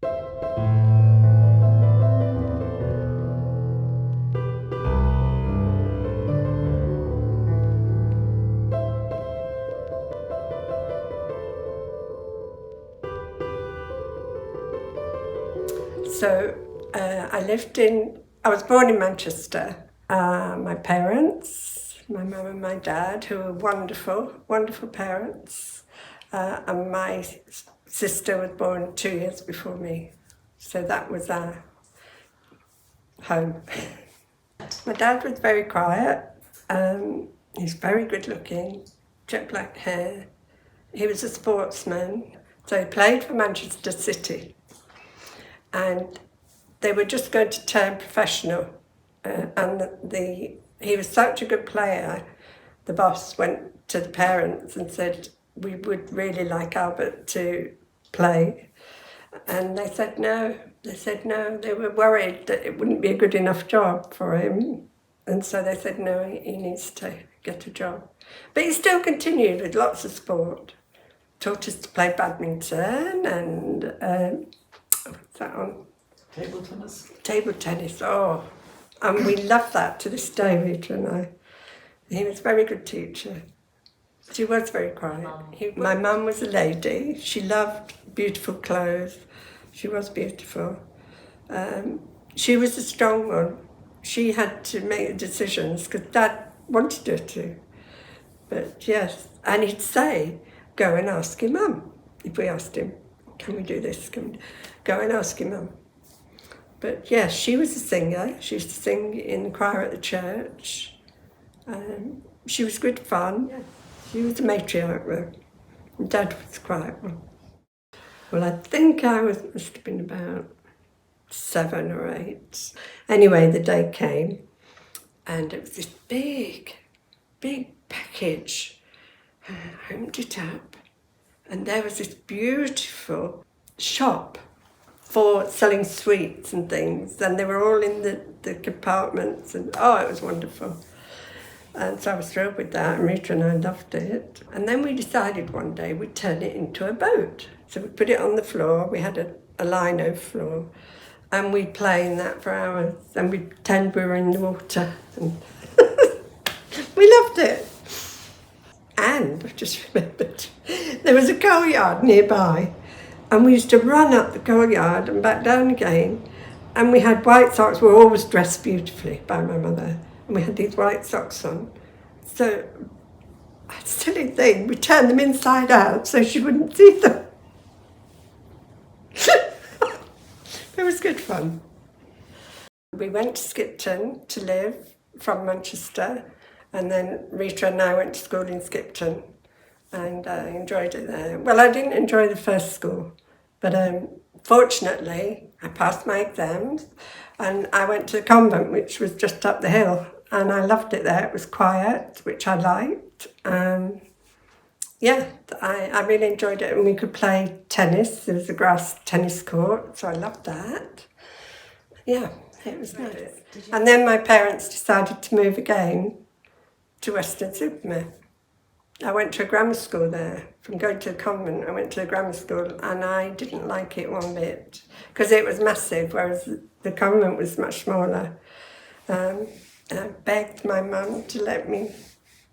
So I was born in Manchester. My parents, my mum and my dad, who were wonderful, wonderful parents. And my sister was born 2 years before me. So that was our home. My dad was very quiet. He's very good looking, jet black hair. He was a sportsman. So he played for Manchester City. And they were just going to turn professional, he was such a good player. The boss went to the parents and said, "We would really like Albert to play," and they said no. They were worried that it wouldn't be a good enough job for him, and so they said no. He needs to get a job, but he still continued with lots of sport. Taught us to play badminton and what's that on? Table tennis? Table tennis, oh. And we love that to this day, Rita and I. He was a very good teacher. She was very quiet. My mum was a lady. She loved beautiful clothes. She was beautiful. She was a strong one. She had to make decisions because Dad wanted her to. But yes, and he'd say, "Go and ask your mum." If we asked him, "Can we do this?" Go and ask your mum. But yes, she was a singer. She used to sing in the choir at the church. She was good fun. Yeah. She was a matriarch though. And Dad was quite one. Well, I think must have been about 7 or 8. Anyway, the day came and it was this big package. I opened it up and there was this beautiful shop for selling sweets and things, and they were all in the compartments, and it was wonderful. And so I was thrilled with that, and Rita and I loved it. And then we decided one day we'd turn it into a boat. So we put it on the floor, we had a lino floor, and we'd play in that for hours, and we'd pretend we were in the water. And we loved it. And I just remembered, there was a coal yard nearby, and we used to run up the coal yard and back down again. And we had white socks. We were always dressed beautifully by my mother. And we had these white socks on. So, a silly thing, we turned them inside out so she wouldn't see them. It was good fun. We went to Skipton to live from Manchester. And then Rita and I went to school in Skipton. And I enjoyed it there. Well, I didn't enjoy the first school, but fortunately I passed my exams and I went to the convent, which was just up the hill, and I loved it there. It was quiet, which I liked. I really enjoyed it, and we could play tennis. There was a grass tennis court, so I loved that. Yeah, it was nice. And then my parents decided to move again to Weston-super-Mare. I went to a grammar school there. From going to a convent, I went to a grammar school, and I didn't like it one bit because it was massive, whereas the convent was much smaller. I begged my mum to let me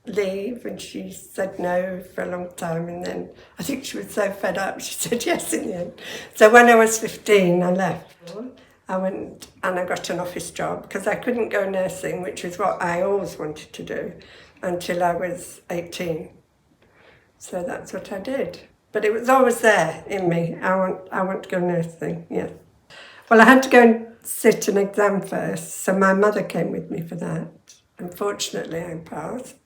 leave, and she said no for a long time, and then I think she was so fed up, she said yes in the end. So when I was 15, I left. I went and I got an office job because I couldn't go nursing, which is what I always wanted to do, until I was 18. So that's what I did. But it was always there in me. I want to go nursing, yeah. Well, I had to go and sit an exam first, so my mother came with me for that. Unfortunately, I passed.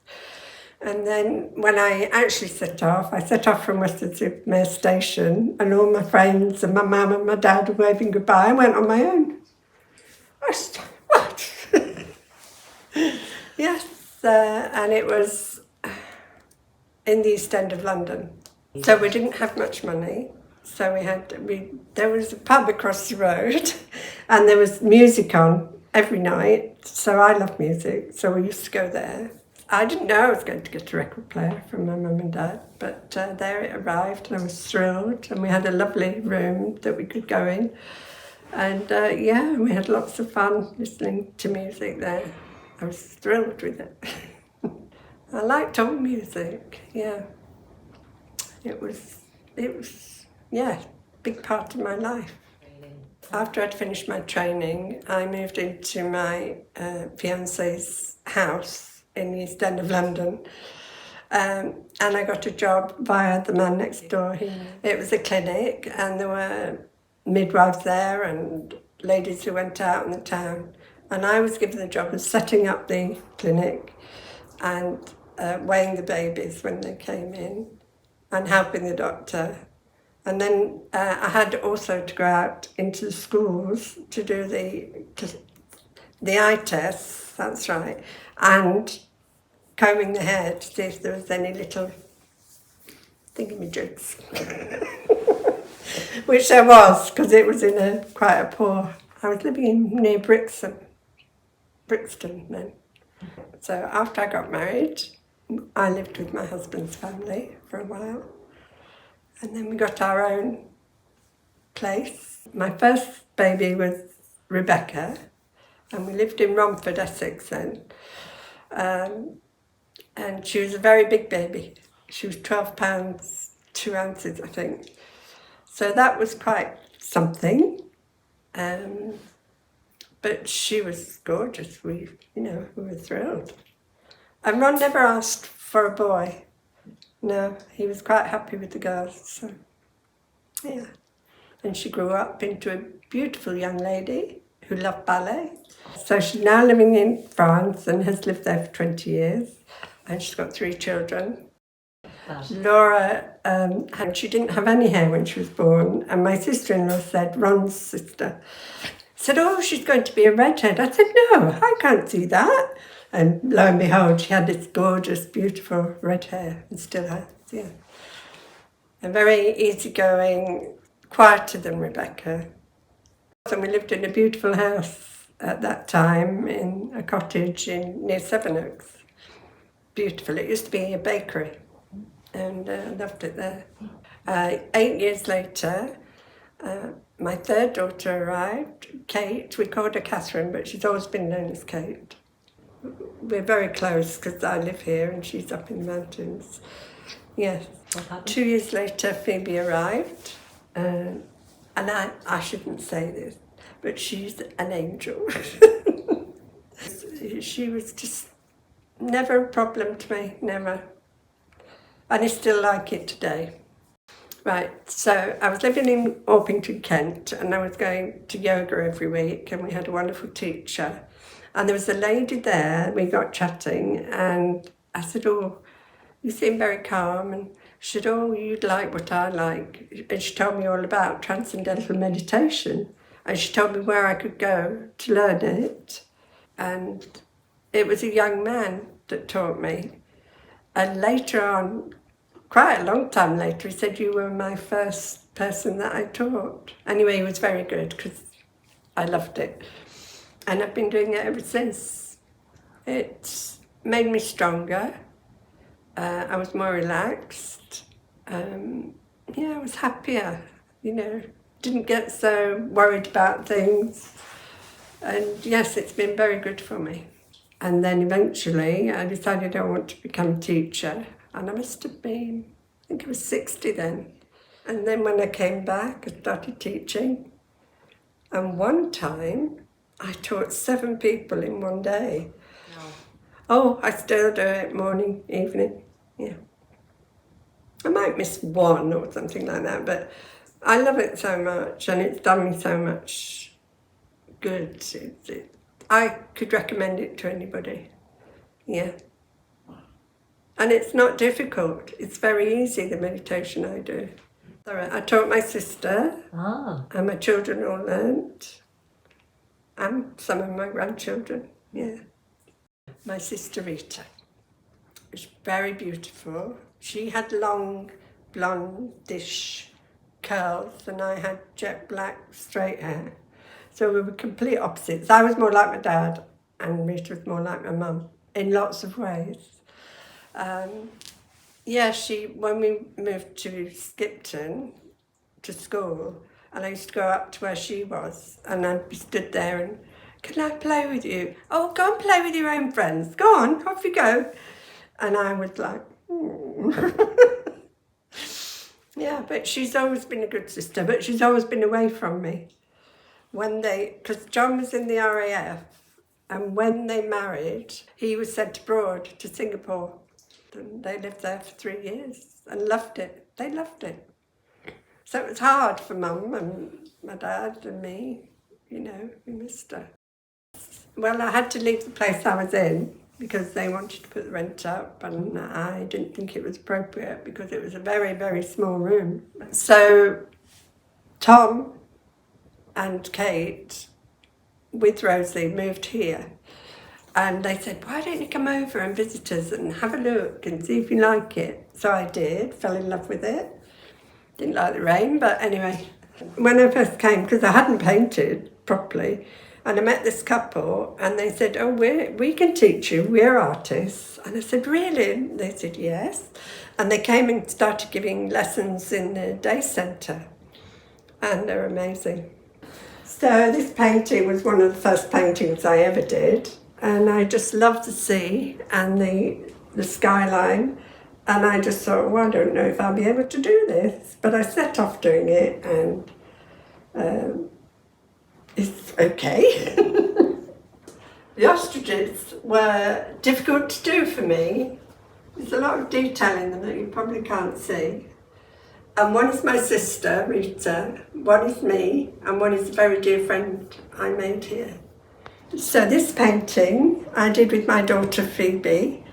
And then when I actually set off from Weston-super-Mare station, and all my friends and my mum and my dad were waving goodbye. I went on my own. I said, what? Yes, and it was in the East End of London. So we didn't have much money. So there was a pub across the road and there was music on every night. So I love music. So we used to go there. I didn't know I was going to get a record player from my mum and dad, but there it arrived and I was thrilled, and we had a lovely room that we could go in, and yeah, we had lots of fun listening to music there. I was thrilled with it. I liked all music, yeah. It was, yeah, a big part of my life. After I'd finished my training, I moved into my fiance's house in the East End of London, and I got a job via the man next door. It was a clinic, and there were midwives there and ladies who went out in the town, and I was given the job of setting up the clinic and weighing the babies when they came in and helping the doctor. And then I had also to go out into the schools to do the eye tests, that's right, and combing the hair to see if there was any little thingamajigs. Which there was, because it was in quite a poor... I was living near Brixton then. So after I got married, I lived with my husband's family for a while. And then we got our own place. My first baby was Rebecca, and we lived in Romford, Essex then. And she was a very big baby. She was 12 pounds, 2 ounces, I think. So that was quite something. But she was gorgeous. We were thrilled. And Ron never asked for a boy. No, he was quite happy with the girls, so, yeah. And she grew up into a beautiful young lady who loved ballet. So she's now living in France and has lived there for 20 years, and she's got 3 children. Laura, she didn't have any hair when she was born, and my sister-in-law said, Ron's sister, said, oh, she's going to be a redhead. I said, no, I can't see that. And lo and behold, she had this gorgeous, beautiful red hair, and still has, yeah. And very easygoing, quieter than Rebecca. And we lived in a beautiful house at that time in a cottage near Sevenoaks. Beautiful. It used to be a bakery, and I loved it there. 8 years later, my third daughter arrived, Kate. We called her Catherine, but she's always been known as Kate. We're very close because I live here and she's up in the mountains. Yes. 2 years later, Phoebe arrived. And I shouldn't say this, but she's an angel. She was just never a problem to me, never. And I still like it today. Right, so I was living in Orpington, Kent, and I was going to yoga every week, and we had a wonderful teacher. And there was a lady there, we got chatting, and I said, oh, you seem very calm. And she said, oh, you'd like what I like. And she told me all about transcendental meditation. And she told me where I could go to learn it. And it was a young man that taught me. And later on, quite a long time later, he said, you were my first person that I taught. Anyway, he was very good because I loved it. And I've been doing it ever since. It's made me stronger. I was more relaxed. I was happier, didn't get so worried about things. And yes, it's been very good for me. And then eventually I decided I want to become a teacher. And I must have been, I think I was 60 then. And then when I came back, I started teaching. And one time, I taught 7 people in one day. Wow. Oh, I still do it morning, evening, yeah. I might miss one or something like that, but I love it so much and it's done me so much good. I could recommend it to anybody, yeah. And it's not difficult. It's very easy, the meditation I do. I taught my sister, and my children all learned. And some of my grandchildren, yeah. My sister Rita was very beautiful. She had long, blondish curls and I had jet black, straight hair. So we were complete opposites. I was more like my dad and Rita was more like my mum in lots of ways. Yeah, when we moved to Skipton to school, and I used to go up to where she was, and I'd be stood there and, can I play with you? Oh, go and play with your own friends. Go on, off you go. And I was like, yeah, but she's always been a good sister, but she's always been away from me. Because John was in the RAF, and when they married, he was sent abroad to Singapore. And they lived there for 3 years and loved it. They loved it. So it was hard for Mum and my dad and me. We missed her. Well, I had to leave the place I was in because they wanted to put the rent up, and I didn't think it was appropriate because it was a very, very small room. So Tom and Kate, with Rosie, moved here. And they said, why don't you come over and visit us and have a look and see if you like it? So I did, fell in love with it. Didn't like the rain, but anyway. When I first came, because I hadn't painted properly, and I met this couple, and they said, oh, we can teach you, we're artists. And I said, really? And they said, yes. And they came and started giving lessons in the day centre. And they're amazing. So this painting was one of the first paintings I ever did. And I just loved the sea and the skyline. And I just thought, well, I don't know if I'll be able to do this. But I set off doing it, and it's okay. The ostriches were difficult to do for me. There's a lot of detail in them that you probably can't see. And one is my sister, Rita, one is me, and one is a very dear friend I made here. So this painting I did with my daughter Phoebe.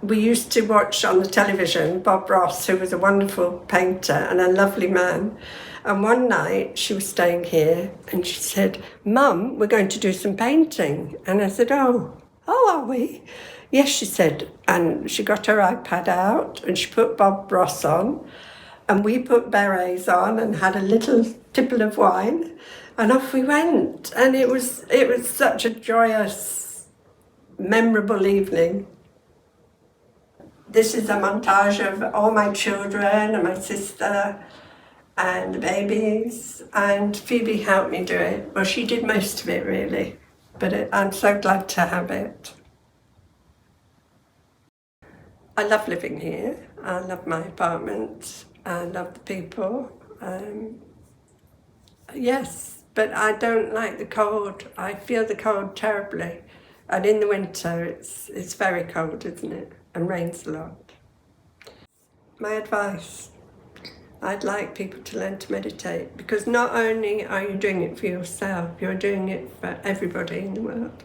We used to watch on the television Bob Ross, who was a wonderful painter and a lovely man. And one night she was staying here and she said, Mum, we're going to do some painting. And I said, oh, are we? Yes, she said. And she got her iPad out and she put Bob Ross on. And we put berets on and had a little tipple of wine. And off we went. And it was such a joyous, memorable evening. This is a montage of all my children and my sister and the babies, and Phoebe helped me do it. Well, she did most of it really, but I'm so glad to have it. I love living here. I love my apartment. I love the people. Yes, but I don't like the cold. I feel the cold terribly. And in the winter, it's very cold, isn't it? And rains a lot. My advice, I'd like people to learn to meditate, because not only are you doing it for yourself, you're doing it for everybody in the world.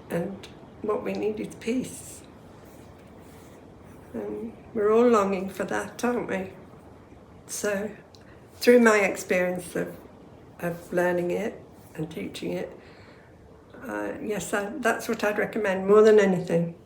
And what we need is peace. And we're all longing for that, aren't we? So, through my experience of learning it and teaching it, yes, that's what I'd recommend more than anything.